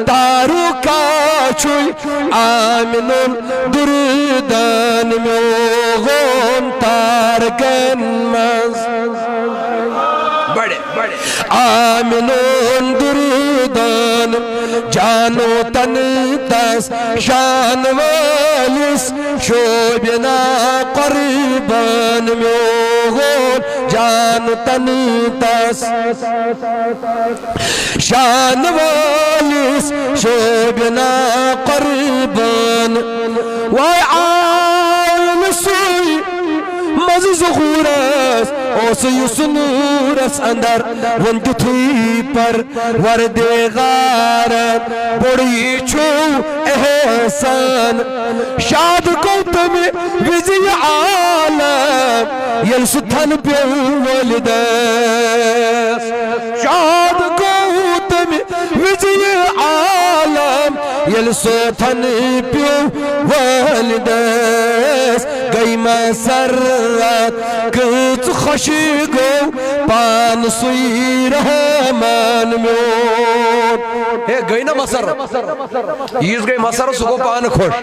तारुका छुई आमिनुन दुर्दान म्योगोन तारकन बड़े बड़े आमिनुन दुर्दान जानो तन तस शान वालिस शोभना कुर्बान म्योगोन जानो तन तस शान वालिस शोभना कुर्बान वाय आयल सुई मज ज़ुहूरस ओस युसनूरस अंदर वंदुथी पर वर्दे गारत बड़ी छू एहसान शाद को तुम विजय आलम यल सुथन पे वलिदस शाद को तुम विजय आलम यल सुथन पे वलिदस गई मसरत कुछ खुशी गो पान सुई रहमान म्योन हे गई ना मसर यीज गई मसर सुको पान खोश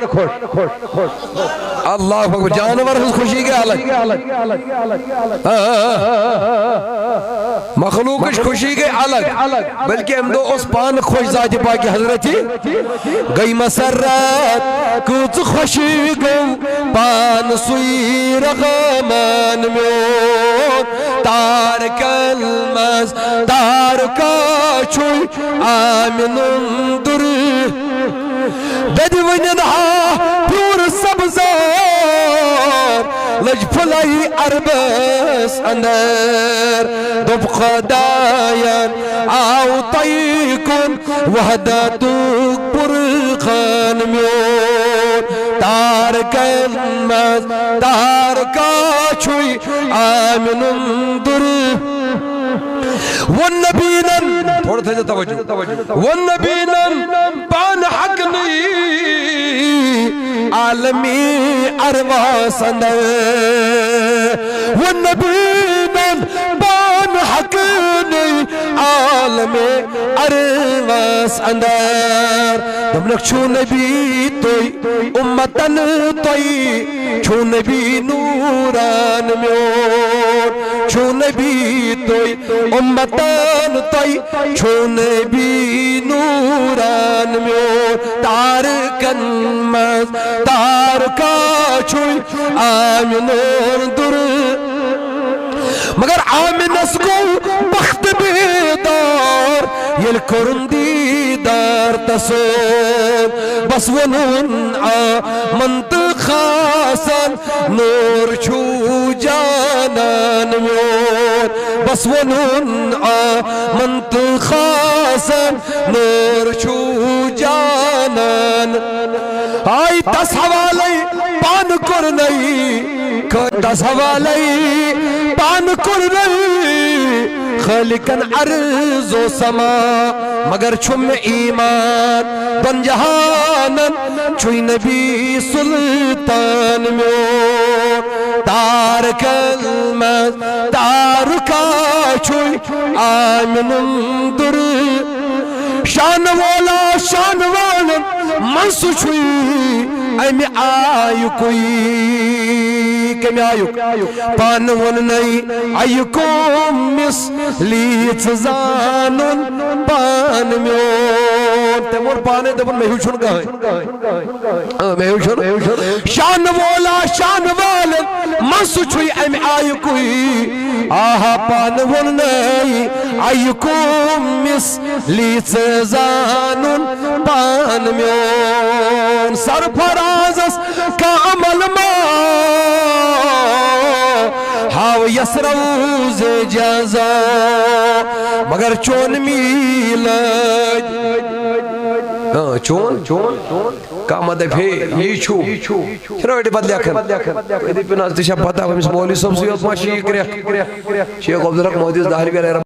अल्लाह अकबर जानवर खुशी के अलग मखलूक खुशी के अलग बल्कि हम दो उस पान खोश जाति पाकि हजरती गई मसरत कुछ खुशी गो पान सुई रहमान म्योन तार कलमस तार का छुई आमिनुन दुर ददवनन हा पूर सब्जार लज फलाई अरबस अंदर दुब खदायन आउ तयकुन वहदतुक पुरखान म्योन तार कलमस तार का छुई आमिनुन दुर वन्नबीनन थोड़ा सा तवज्जो वन्नबीनन पान हक नहीं आलमी अरवास अंदर वन्नबीनन पान हक नहीं आलमी अरवास अंदर तुम लोग छू नबी तोई उम्मतन तोई छू नबी नूरान म्योन छू नबी तोई उम्मतन तोई छू नबी नूरान म्योन तार कन्मस तार का छुई आमिनुन दुर मगर आमिनस को बख्त बेदार यल कुरुंदीदार तसोन बस वनुन मंत खासन नूर छू जानन म्योन बस वनुन मंत खासन नूर छू जानन आई दस हवाले पान कर नहीं दस हवाले पान कर नहीं खालिकन अर्ज़ो समा मगर छुम ईमान बन जहानन छुई नबी सुल्तान म्योन तार कलमस तार का छुई आमिनुन दुर शान वाला शान वाला मनसु छुई अमि आयु कोई कम आयु पान वन नहीं आयु को मिस लीच जानन पान म्योन तमोर पाने दबन में हुचुन गए मैं हुचुन शान वाला मनसु छुई अमि आयु कोई आहा पान वन नहीं आयु को मिस लीच जानन पान म्योन सरफराजस का अमल मा हाव यसरौज जजा मगर चोन मिलज चोन का मतलब है ये छू चलो ये बदलिया कर ये पे ना दिशा पता हम मौलवी सब से माशी करे शेख अब्दुल रक मोदी दाहरी